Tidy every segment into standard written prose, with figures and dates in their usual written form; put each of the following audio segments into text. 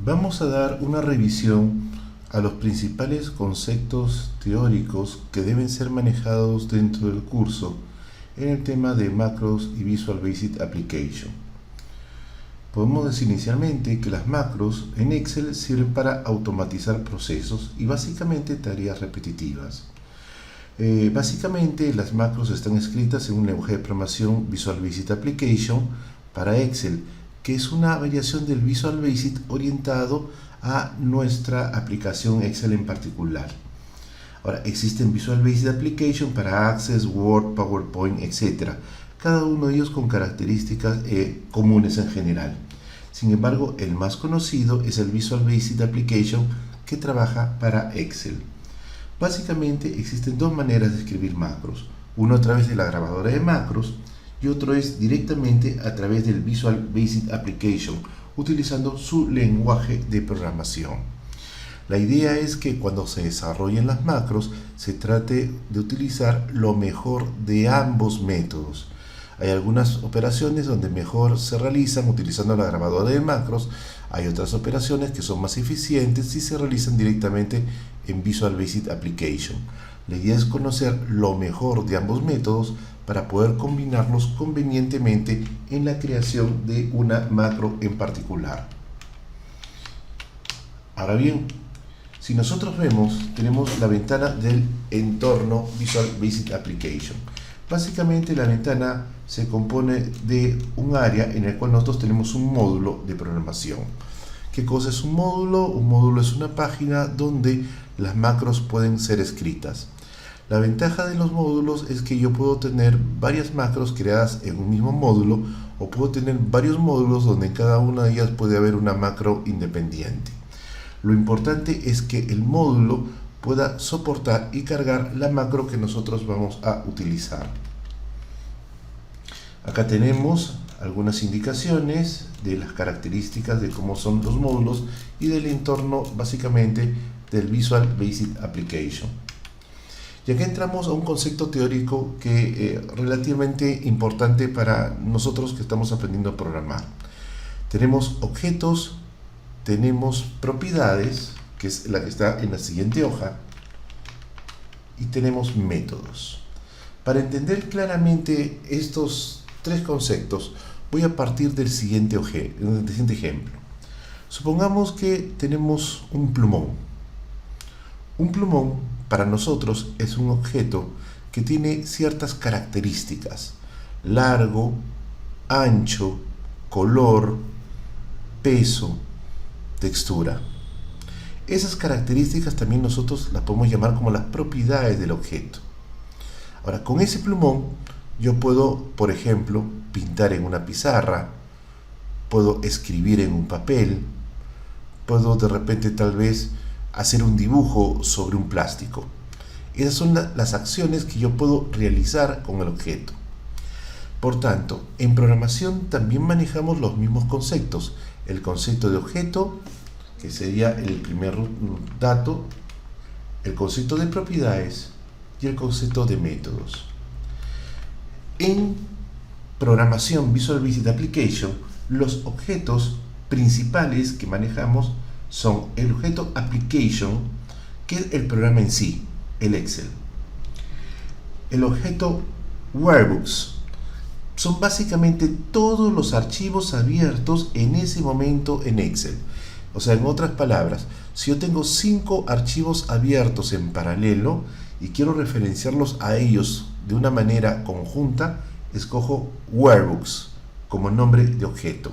Vamos a dar una revisión a los principales conceptos teóricos que deben ser manejados dentro del curso en el tema de macros y Visual Basic Application. Podemos decir inicialmente que las macros en Excel sirven para automatizar procesos y básicamente tareas repetitivas. Básicamente las macros están escritas en un lenguaje de programación Visual Basic Application para Excel, que es una variación del Visual Basic orientado a nuestra aplicación Excel en particular. Ahora, existen Visual Basic Application para Access, Word, PowerPoint, etc. Cada uno de ellos con características comunes en general. Sin embargo, el más conocido es el Visual Basic Application que trabaja para Excel. Básicamente existen dos maneras de escribir macros. Uno a través de la grabadora de macros y otro es directamente a través del Visual Basic Application, utilizando su lenguaje de programación. La idea es que cuando se desarrollen las macros se trate de utilizar lo mejor de ambos métodos. Hay algunas operaciones donde mejor se realizan utilizando la grabadora de macros, hay otras operaciones que son más eficientes si se realizan directamente en Visual Basic Application. La idea es conocer lo mejor de ambos métodos para poder combinarlos convenientemente en la creación de una macro en particular. Ahora bien, si nosotros vemos, tenemos la ventana del entorno Visual Basic Application. Básicamente la ventana se compone de un área en el cual nosotros tenemos un módulo de programación. ¿Qué cosa es un módulo? Un módulo es una página donde las macros pueden ser escritas. La ventaja de los módulos es que yo puedo tener varias macros creadas en un mismo módulo o puedo tener varios módulos donde en cada una de ellas puede haber una macro independiente. Lo importante es que el módulo pueda soportar y cargar la macro que nosotros vamos a utilizar. Acá tenemos algunas indicaciones de las características de cómo son los módulos y del entorno básicamente del Visual Basic Application. Y acá entramos a un concepto teórico que es relativamente importante para nosotros que estamos aprendiendo a programar. Tenemos objetos, tenemos propiedades, que es la que está en la siguiente hoja, y tenemos métodos. Para entender claramente estos tres conceptos, voy a partir del siguiente ejemplo. Supongamos que tenemos un plumón. Un plumón para nosotros es un objeto que tiene ciertas características: largo, ancho, color, peso, textura. Esas características también nosotros las podemos llamar como las propiedades del objeto. Ahora, con ese plumón yo puedo, por ejemplo, pintar en una pizarra, puedo escribir en un papel, puedo de repente tal vez hacer un dibujo sobre un plástico. Esas son las acciones que yo puedo realizar con el objeto. Por tanto, en programación también manejamos los mismos conceptos: el concepto de objeto, que sería el primer dato, el concepto de propiedades y el concepto de métodos. En programación Visual Basic Application, los objetos principales que manejamos son el objeto Application, que es el programa en sí, el Excel. El objeto Workbooks son básicamente todos los archivos abiertos en ese momento en Excel. O sea, en otras palabras, si yo tengo 5 archivos abiertos en paralelo y quiero referenciarlos a ellos de una manera conjunta, escojo Workbooks como nombre de objeto.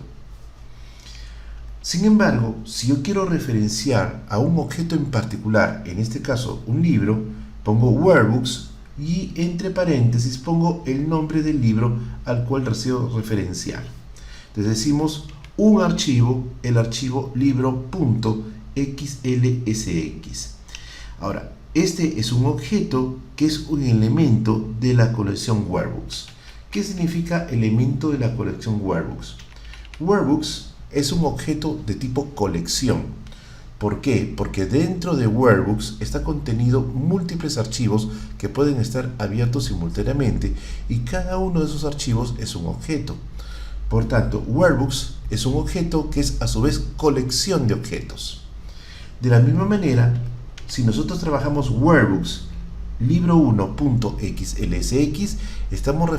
Sin embargo, si yo quiero referenciar a un objeto en particular, en este caso un libro, pongo Workbooks y entre paréntesis pongo el nombre del libro al cual deseo referenciar. Entonces decimos un archivo, el archivo libro.xlsx. Ahora, este es un objeto que es un elemento de la colección Workbooks. ¿Qué significa elemento de la colección Workbooks? Workbooks es un objeto de tipo colección. ¿Por qué? Porque dentro de Workbooks está contenido múltiples archivos que pueden estar abiertos simultáneamente y cada uno de esos archivos es un objeto. Por tanto, workbooks es un objeto que es a su vez colección de objetos. De la misma manera, si nosotros trabajamos workbooks libro1.xlsx, estamos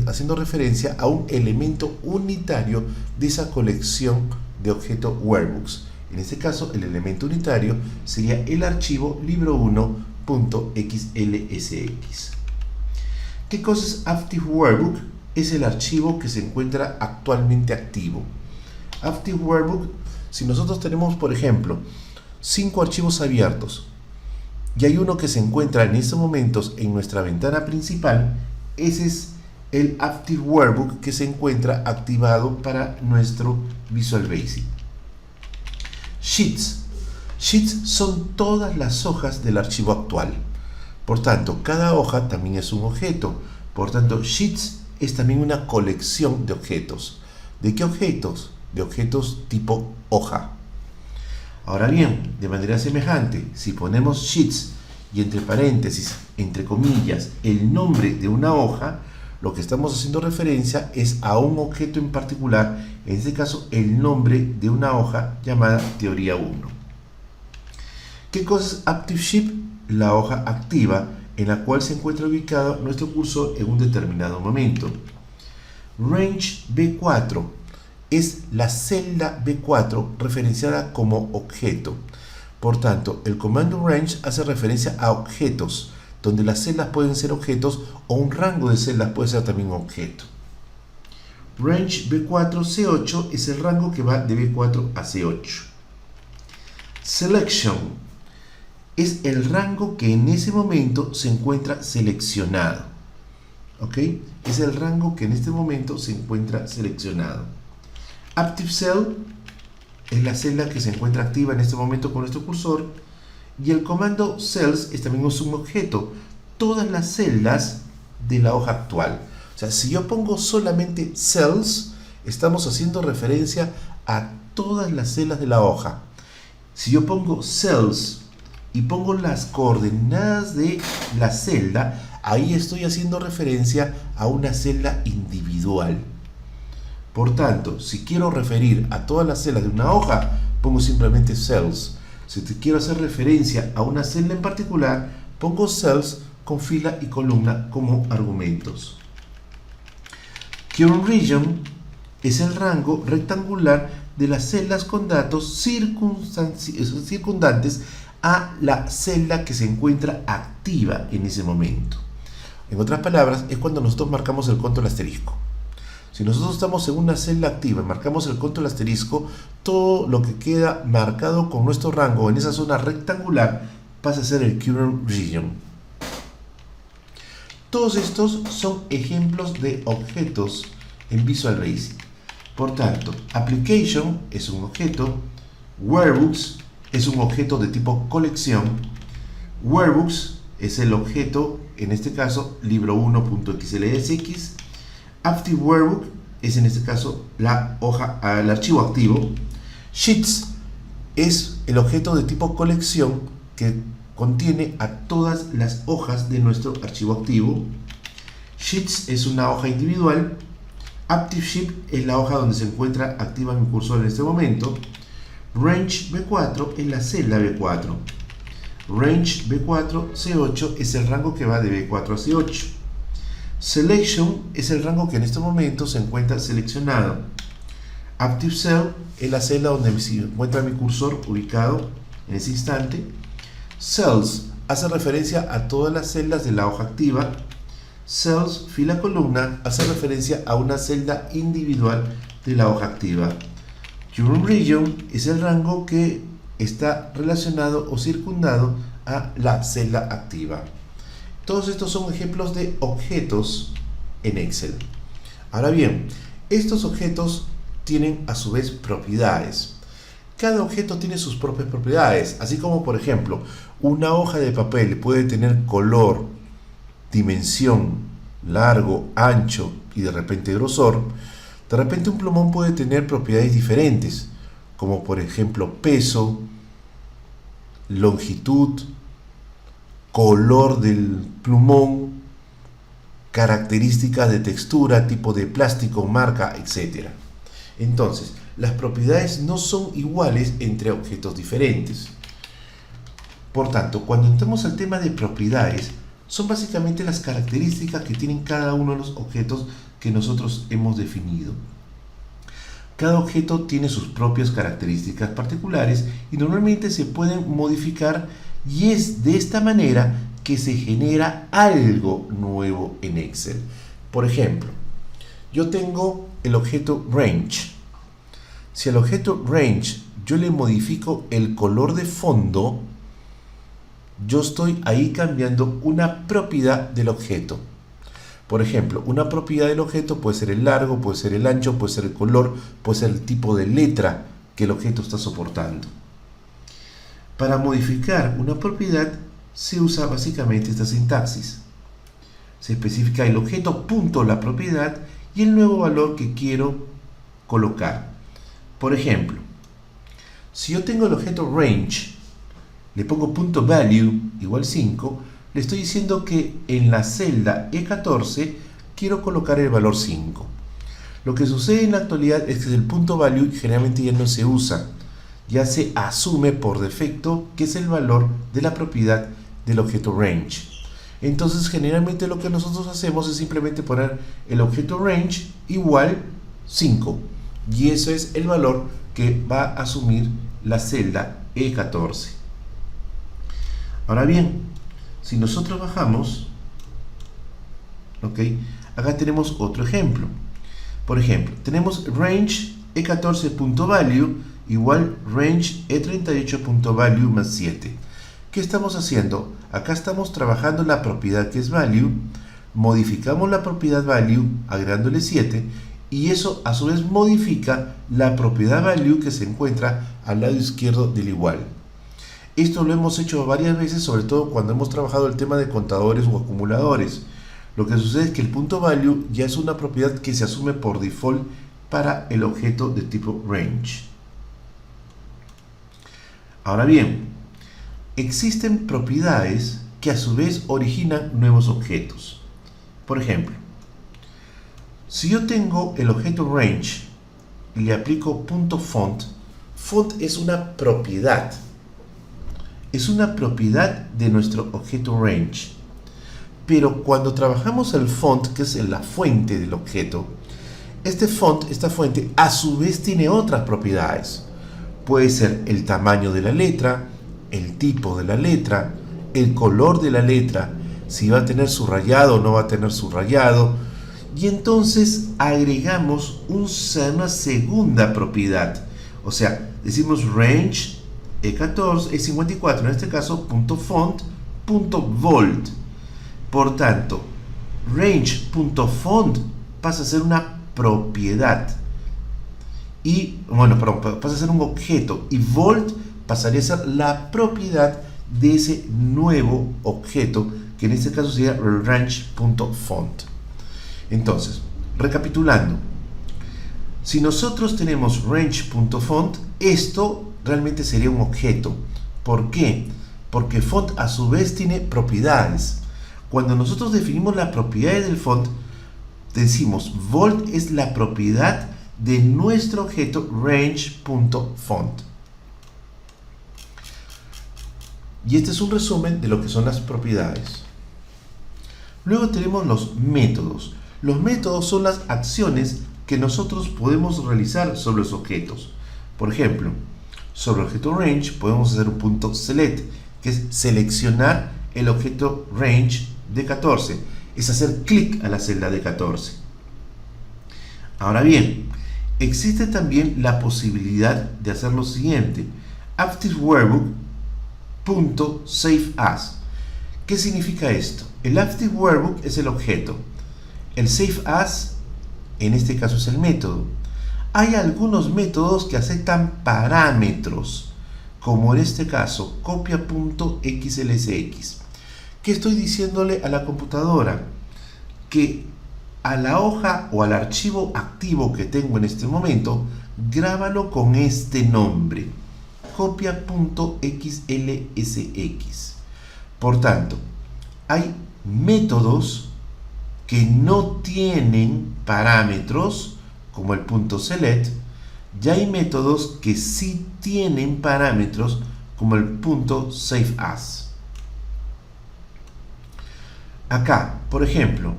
haciendo referencia a un elemento unitario de esa colección de objetos workbooks. En este caso, el elemento unitario sería el archivo libro1.xlsx. ¿Qué cosa es Active Workbook? Es el archivo que se encuentra actualmente activo. Active Workbook, si nosotros tenemos, por ejemplo, 5 archivos abiertos y hay uno que se encuentra en estos momentos en nuestra ventana principal, ese es el Active Workbook que se encuentra activado para nuestro Visual Basic. Sheets. Sheets son todas las hojas del archivo actual. Por tanto, cada hoja también es un objeto. Por tanto, Sheets es también una colección de objetos. ¿De qué objetos? De objetos tipo hoja. Ahora bien, de manera semejante, si ponemos Sheets y entre paréntesis, entre comillas, el nombre de una hoja, lo que estamos haciendo referencia es a un objeto en particular, en este caso el nombre de una hoja llamada teoría 1. ¿Qué cosa es Active Sheet? La hoja activa en la cual se encuentra ubicado nuestro cursor en un determinado momento. Range B4 es la celda B4 referenciada como objeto. Por tanto, el comando range hace referencia a objetos, donde las celdas pueden ser objetos o un rango de celdas puede ser también un objeto. Range B4 C8 es el rango que va de B4 a C8. Selection es el rango que en ese momento se encuentra seleccionado. ¿Ok? Es el rango que en este momento se encuentra seleccionado. Active Cell es la celda que se encuentra activa en este momento con nuestro cursor. Y el comando Cells también es un objeto. Todas las celdas de la hoja actual. O sea, si yo pongo solamente Cells, estamos haciendo referencia a todas las celdas de la hoja. Si yo pongo Cells y pongo las coordenadas de la celda, ahí estoy haciendo referencia a una celda individual. Por tanto, si quiero referir a todas las celdas de una hoja, pongo simplemente cells. Si quiero hacer referencia a una celda en particular, pongo cells con fila y columna como argumentos. Current Region es el rango rectangular de las celdas con datos circundantes a la celda que se encuentra activa en ese momento. En otras palabras, es cuando nosotros marcamos el control asterisco. Si nosotros estamos en una celda activa y marcamos el control asterisco, todo lo que queda marcado con nuestro rango en esa zona rectangular pasa a ser el current region. Todos estos son ejemplos de objetos en Visual Basic. Por tanto, Application es un objeto, Workbooks es un objeto de tipo colección, Workbooks es el objeto, en este caso, libro1.xlsx, Active Workbook es en este caso la hoja, el archivo activo, Sheets es el objeto de tipo colección que contiene a todas las hojas de nuestro archivo activo, Sheets es una hoja individual, Active Sheet es la hoja donde se encuentra activa mi cursor en este momento, Range B4 es la celda B4. Range B4 C8 es el rango que va de B4 a C8. Selection es el rango que en este momento se encuentra seleccionado. Active Cell es la celda donde se encuentra mi cursor ubicado en ese instante. Cells hace referencia a todas las celdas de la hoja activa. Cells, fila columna, hace referencia a una celda individual de la hoja activa. Current Region es el rango que está relacionado o circundado a la celda activa. Todos estos son ejemplos de objetos en Excel. Ahora bien, estos objetos tienen a su vez propiedades. Cada objeto tiene sus propias propiedades, así como por ejemplo, una hoja de papel puede tener color, dimensión, largo, ancho y de repente grosor. De repente un plumón puede tener propiedades diferentes, como por ejemplo peso, longitud, color del plumón, características de textura, tipo de plástico, marca, etc. Entonces, las propiedades no son iguales entre objetos diferentes. Por tanto, cuando entramos al tema de propiedades, son básicamente las características que tienen cada uno de los objetos que nosotros hemos definido. Cada objeto tiene sus propias características particulares y normalmente se pueden modificar, y es de esta manera que se genera algo nuevo en Excel. Por ejemplo, yo tengo el objeto range. Si al objeto range yo le modifico el color de fondo, yo estoy ahí cambiando una propiedad del objeto. Por ejemplo, una propiedad del objeto puede ser el largo, puede ser el ancho, puede ser el color, puede ser el tipo de letra que el objeto está soportando. Para modificar una propiedad se usa básicamente esta sintaxis. Se especifica el objeto punto la propiedad y el nuevo valor que quiero colocar. Por ejemplo, si yo tengo el objeto range, le pongo punto value igual 5, le estoy diciendo que en la celda E14 quiero colocar el valor 5. Lo que sucede en la actualidad es que el punto value generalmente ya no se usa, ya se asume por defecto que es el valor de la propiedad del objeto range. Entonces generalmente lo que nosotros hacemos es simplemente poner el objeto range igual 5, y eso es el valor que va a asumir la celda E14. Ahora bien, si nosotros bajamos, acá tenemos otro ejemplo. Por ejemplo, tenemos range E14.value igual range E38.value más 7. ¿Qué estamos haciendo? Acá estamos trabajando la propiedad que es value, modificamos la propiedad value agregándole 7, y eso a su vez modifica la propiedad value que se encuentra al lado izquierdo del igual. Esto lo hemos hecho varias veces, sobre todo cuando hemos trabajado el tema de contadores o acumuladores. Lo que sucede es que el punto value ya es una propiedad que se asume por default para el objeto de tipo range. Ahora bien, existen propiedades que a su vez originan nuevos objetos. Por ejemplo, si yo tengo el objeto range y le aplico punto font, font es una propiedad. Es una propiedad de nuestro objeto range. Pero cuando trabajamos el font, que es la fuente del objeto, esta fuente, a su vez tiene otras propiedades. Puede ser el tamaño de la letra, el tipo de la letra, el color de la letra, si va a tener subrayado o no va a tener subrayado. Y entonces agregamos una segunda propiedad. O sea, decimos range E14, E54, en este caso, .font, .volt. Por tanto, range.font pasa a ser una propiedad. Pasa a ser un objeto. Y volt pasaría a ser la propiedad de ese nuevo objeto, que en este caso sería range.font. Entonces, recapitulando, si nosotros tenemos range.font, esto realmente sería un objeto. ¿Por qué? Porque font a su vez tiene propiedades. Cuando nosotros definimos las propiedades del font, decimos volt es la propiedad de nuestro objeto range.font. Y este es un resumen de lo que son las propiedades. Luego tenemos los métodos. Los métodos son las acciones que nosotros podemos realizar sobre los objetos. Por ejemplo, sobre el objeto range podemos hacer un punto select, que es seleccionar el objeto range de 14, es hacer clic a la celda de 14. Ahora bien, existe también la posibilidad de hacer lo siguiente: ActiveWorkbook.SaveAs. ¿Qué significa esto? El ActiveWorkbook es el objeto, el SaveAs en este caso es el método. Hay algunos métodos que aceptan parámetros, como en este caso copia.xlsx. ¿Qué estoy diciéndole a la computadora? Que a la hoja o al archivo activo que tengo en este momento, grábalo con este nombre, copia.xlsx. Por tanto, hay métodos que no tienen parámetros, como el punto select, Ya hay métodos que sí tienen parámetros como el punto SaveAs. Acá, por ejemplo,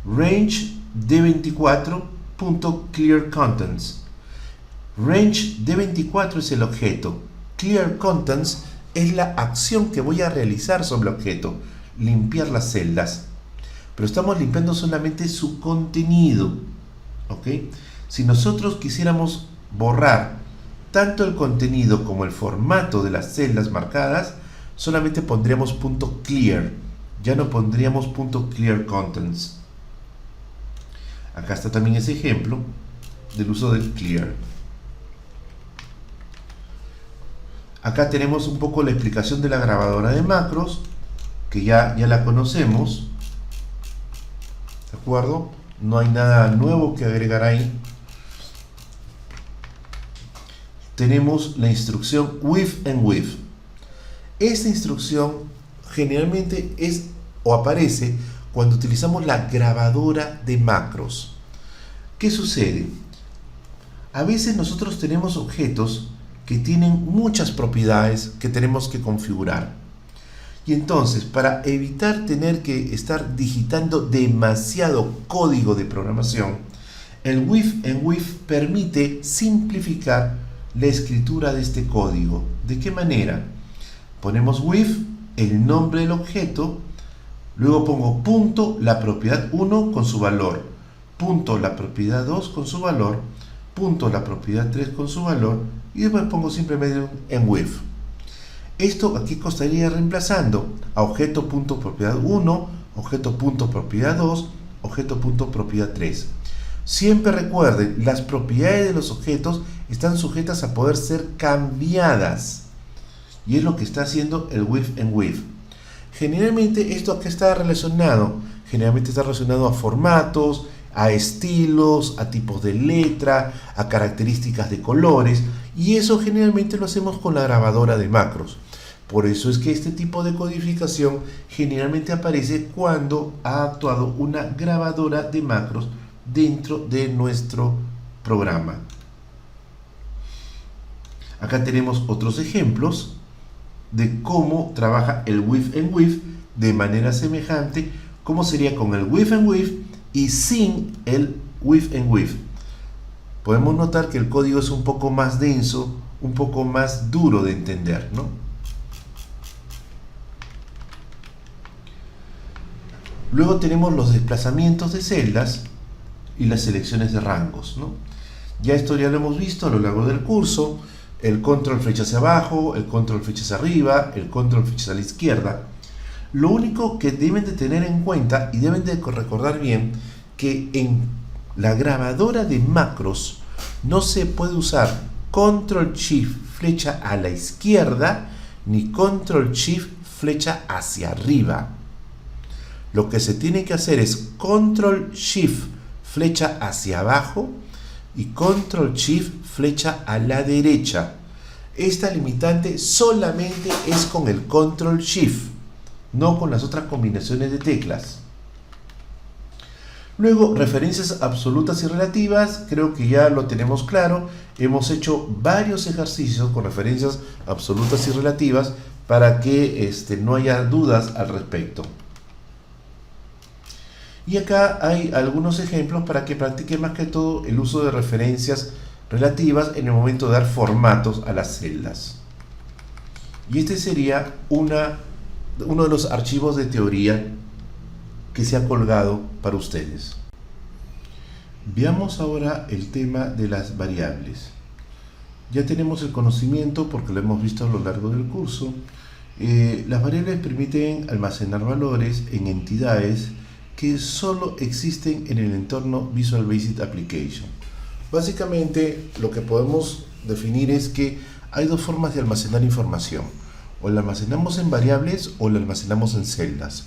range d24.clearContents. Range d24 es el objeto. ClearContents es la acción que voy a realizar sobre el objeto, limpiar las celdas. Pero estamos limpiando solamente su contenido, ¿ok? Si nosotros quisiéramos borrar tanto el contenido como el formato de las celdas marcadas, solamente pondríamos punto .clear, ya no pondríamos punto .clearContents. Acá está también ese ejemplo del uso del clear. Acá tenemos un poco la explicación de la grabadora de macros, que ya la conocemos, ¿de acuerdo? No hay nada nuevo que agregar ahí. Tenemos la instrucción with and with. Esta instrucción generalmente es o aparece cuando utilizamos la grabadora de macros. ¿Qué sucede? A veces nosotros tenemos objetos que tienen muchas propiedades que tenemos que configurar. Y entonces, para evitar tener que estar digitando demasiado código de programación, el with and with permite simplificar la escritura de este código. ¿De qué manera? Ponemos with, el nombre del objeto, luego pongo punto la propiedad 1 con su valor, punto la propiedad 2 con su valor, punto la propiedad 3 con su valor, y después pongo simplemente un en with. Esto aquí estaría reemplazando a objeto.propiedad 1, objeto.propiedad 2, objeto.propiedad 3. Siempre recuerden, las propiedades de los objetos están sujetas a poder ser cambiadas. Y es lo que está haciendo el with and with. Generalmente esto acá está relacionado. Generalmente está relacionado a formatos, a estilos, a tipos de letra, a características de colores. Y eso generalmente lo hacemos con la grabadora de macros. Por eso es que este tipo de codificación generalmente aparece cuando ha actuado una grabadora de macros dentro de nuestro programa. Acá tenemos otros ejemplos de cómo trabaja el with and with de manera semejante, como sería con el with and with y sin el with and with. Podemos notar que el código es un poco más denso, un poco más duro de entender, ¿no? Luego tenemos los desplazamientos de celdas y las selecciones de rangos, ¿no? Ya esto ya lo hemos visto a lo largo del curso. El control flecha hacia abajo, el control flecha hacia arriba, el control flecha a la izquierda. Lo único que deben de tener en cuenta y deben de recordar bien, que en la grabadora de macros no se puede usar control shift flecha a la izquierda ni control shift flecha hacia arriba. Lo que se tiene que hacer es control shift flecha hacia abajo y control shift flecha a la derecha. Esta limitante solamente es con el control shift, no con las otras combinaciones de teclas. Luego, referencias absolutas y relativas, creo que ya lo tenemos claro. Hemos hecho varios ejercicios con referencias absolutas y relativas para que no haya dudas al respecto. Y acá hay algunos ejemplos para que practiquen más que todo el uso de referencias relativas en el momento de dar formatos a las celdas. Y este sería uno de los archivos de teoría que se ha colgado para ustedes. Veamos ahora el tema de las variables. Ya tenemos el conocimiento porque lo hemos visto a lo largo del curso. Las variables permiten almacenar valores en entidades que solo existen en el entorno Visual Basic Application. Básicamente lo que podemos definir es que hay dos formas de almacenar información. O la almacenamos en variables o la almacenamos en celdas.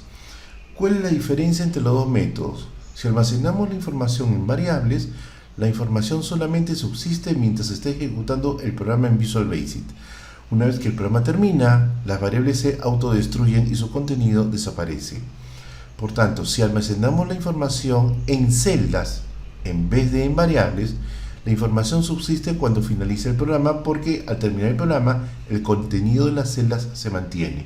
¿Cuál es la diferencia entre los dos métodos? Si almacenamos la información en variables, la información solamente subsiste mientras se esté ejecutando el programa en Visual Basic. Una vez que el programa termina, las variables se autodestruyen y su contenido desaparece. Por tanto, si almacenamos la información en celdas en vez de en variables, La información subsiste cuando finaliza el programa porque al terminar el programa el contenido de las celdas se mantiene.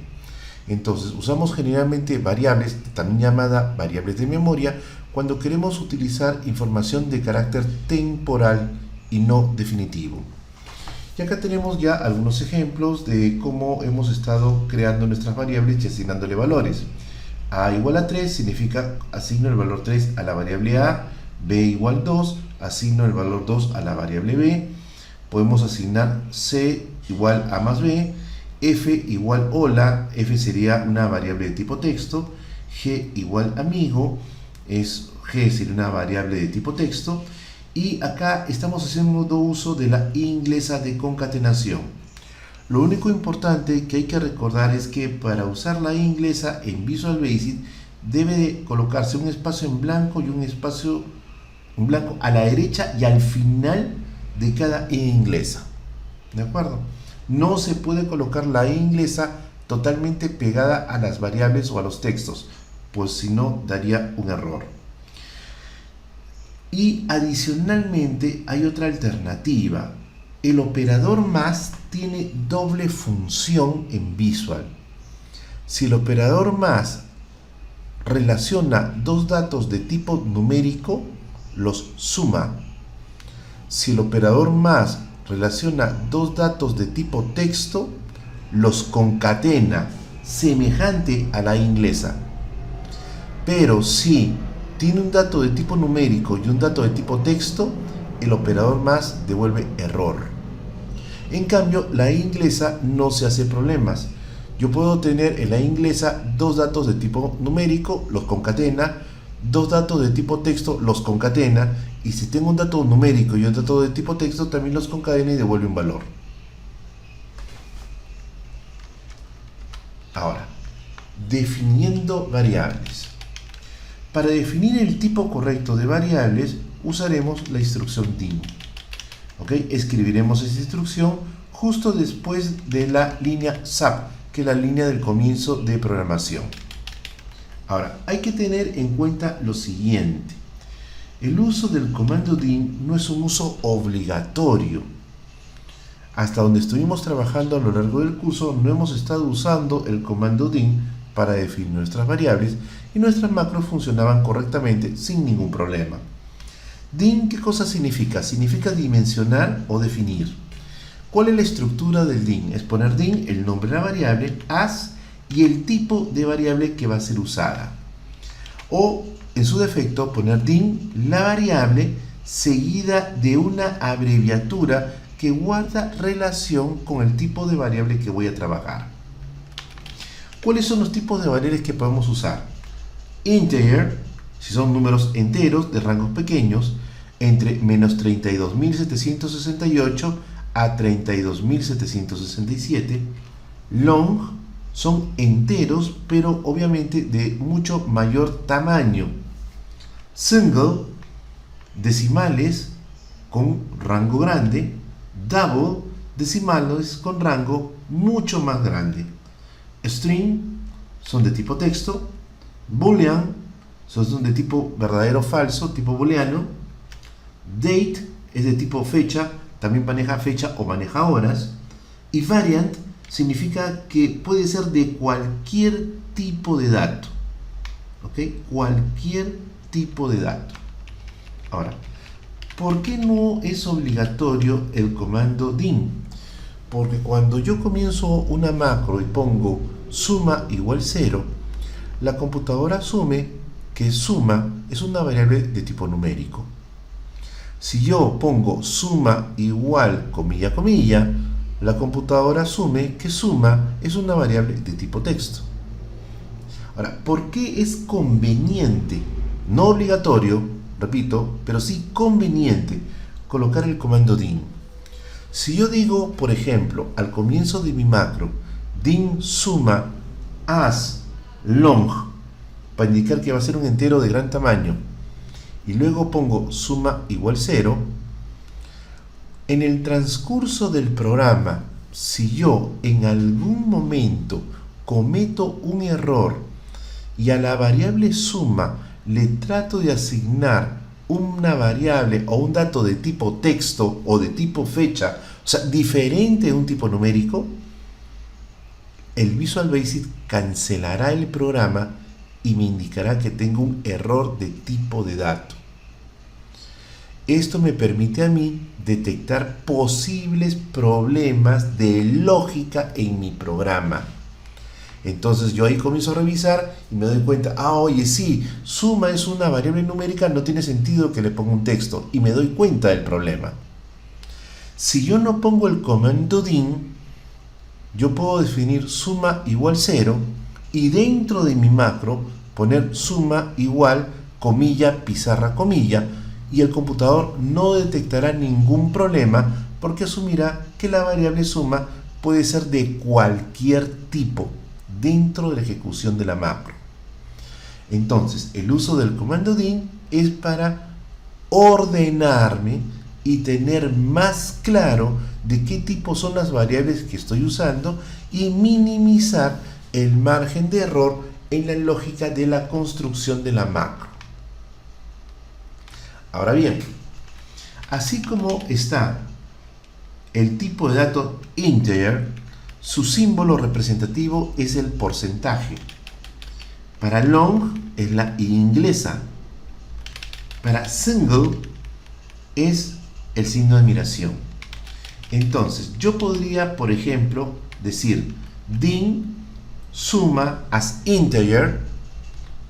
Entonces usamos generalmente variables, también llamadas variables de memoria, cuando queremos utilizar información de carácter temporal y no definitivo. Y acá tenemos ya algunos ejemplos de cómo hemos estado creando nuestras variables y asignándole valores. A igual a 3 significa asigno el valor 3 a la variable A, B igual 2, asigno el valor 2 a la variable B, podemos asignar C igual A más B, F igual hola, F sería una variable de tipo texto, G igual amigo, G sería una variable de tipo texto, y acá estamos haciendo uso de la inglesa de concatenación. Lo único importante que hay que recordar es que para usar la inglesa en Visual Basic debe de colocarse un espacio en blanco y un espacio en blanco a la derecha y al final de cada inglesa. ¿De acuerdo? No se puede colocar la inglesa totalmente pegada a las variables o a los textos, pues si no daría un error. Y adicionalmente hay otra alternativa. El operador más tiene doble función en Visual. Si el operador más relaciona dos datos de tipo numérico, los suma. Si el operador más relaciona dos datos de tipo texto, los concatena, semejante a la inglesa. Pero si tiene un dato de tipo numérico y un dato de tipo texto, el operador más devuelve error. En cambio, la inglesa no se hace problemas. Yo puedo tener en la inglesa dos datos de tipo numérico, los concatena, dos datos de tipo texto, los concatena, y si tengo un dato numérico y un dato de tipo texto, también los concatena y devuelve un valor. Ahora, definiendo variables. Para definir el tipo correcto de variables, usaremos la instrucción dim. Escribiremos esa instrucción justo después de la línea SAP, que es la línea del comienzo de programación. Ahora, hay que tener en cuenta lo siguiente. El uso del comando dim no es un uso obligatorio. Hasta donde estuvimos trabajando a lo largo del curso, no hemos estado usando el comando dim para definir nuestras variables y nuestras macros funcionaban correctamente sin ningún problema. Dim, ¿qué cosa significa? Significa dimensionar o definir. ¿Cuál es la estructura del dim? Es poner dim, el nombre de la variable, as y el tipo de variable que va a ser usada. O, en su defecto, poner dim, la variable, seguida de una abreviatura que guarda relación con el tipo de variable que voy a trabajar. ¿Cuáles son los tipos de variables que podemos usar? Integer, si son números enteros de rangos pequeños, entre menos 32.768 a 32.767. Long, son enteros, pero obviamente de mucho mayor tamaño. Single, decimales con rango grande. Double, decimales con rango mucho más grande. String, son de tipo texto. Boolean, son de tipo verdadero o falso, tipo booleano. Date, es de tipo fecha, también maneja fecha o maneja horas. Y variant, significa que puede ser de cualquier tipo de dato. Cualquier tipo de dato. Ahora, ¿por qué no es obligatorio el comando dim? Porque cuando yo comienzo una macro y pongo suma igual 0, la computadora asume que suma es una variable de tipo numérico. Si yo pongo suma igual comilla comilla, la computadora asume que suma es una variable de tipo texto. Ahora, ¿por qué es conveniente, no obligatorio, repito, pero sí conveniente colocar el comando dim? Si yo digo, por ejemplo, al comienzo de mi macro, dim suma as long, para indicar que va a ser un entero de gran tamaño, y luego pongo suma igual 0, en el transcurso del programa, si yo en algún momento cometo un error y a la variable suma le trato de asignar una variable o un dato de tipo texto o de tipo fecha, o sea, diferente de un tipo numérico, el Visual Basic cancelará el programa y me indicará que tengo un error de tipo de dato. Esto me permite a mí detectar posibles problemas de lógica en mi programa. Entonces yo ahí comienzo a revisar y me doy cuenta, oye, sí, suma es una variable numérica, no tiene sentido que le ponga un texto, y me doy cuenta del problema. Si yo no pongo el comando DIN, yo puedo definir suma igual 0 y dentro de mi macro poner suma igual comilla, pizarra, comilla, y el computador no detectará ningún problema porque asumirá que la variable suma puede ser de cualquier tipo dentro de la ejecución de la macro. Entonces, el uso del comando DIN es para ordenarme y tener más claro de qué tipo son las variables que estoy usando y minimizar el margen de error en la lógica de la construcción de la macro. Ahora bien, así como está el tipo de dato integer, su símbolo representativo es el porcentaje. Para long es la I inglesa. Para single es el signo de admiración. Entonces, yo podría, por ejemplo, decir din suma as integer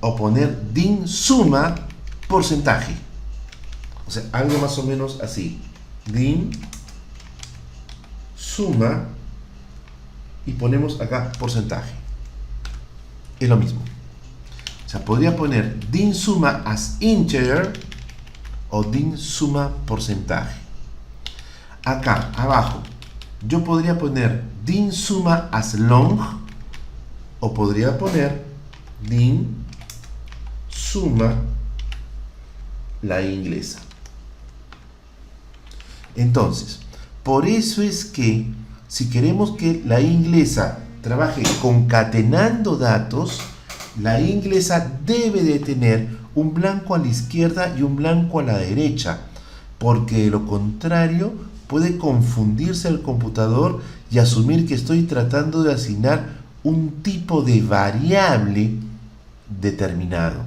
o poner din suma porcentaje. O sea, algo más o menos así. Din suma y ponemos acá porcentaje. Es lo mismo. O sea, podría poner din suma as integer o din suma porcentaje. Acá abajo yo podría poner din suma as long o podría poner din suma la inglesa. Entonces, por eso es que si queremos que la inglesa trabaje concatenando datos, la inglesa debe de tener un blanco a la izquierda y un blanco a la derecha, porque de lo contrario puede confundirse el computador y asumir que estoy tratando de asignar un tipo de variable determinado.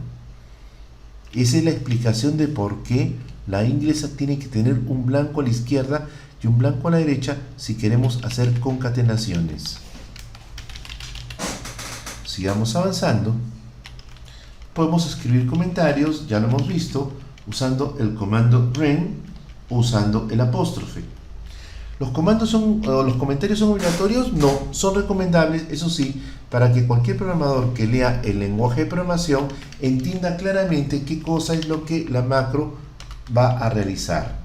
Esa es la explicación de por qué la inglesa tiene que tener un blanco a la izquierda y un blanco a la derecha si queremos hacer concatenaciones. Sigamos avanzando. Podemos escribir comentarios, ya lo hemos visto, usando el comando ren o usando el apóstrofe. ¿Los comentarios son obligatorios? No, son recomendables, eso sí, para que cualquier programador que lea el lenguaje de programación entienda claramente qué cosa es lo que la macro va a realizar.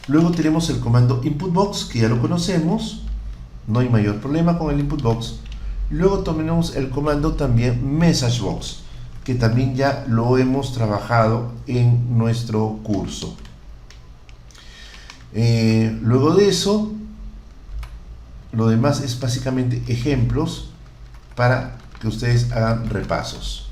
Luego tenemos el comando input-box, que ya lo conocemos, no hay mayor problema con el input-box. Luego tenemos el comando también message-box, que también ya lo hemos trabajado en nuestro curso. Luego de eso, lo demás es básicamente ejemplos para que ustedes hagan repasos.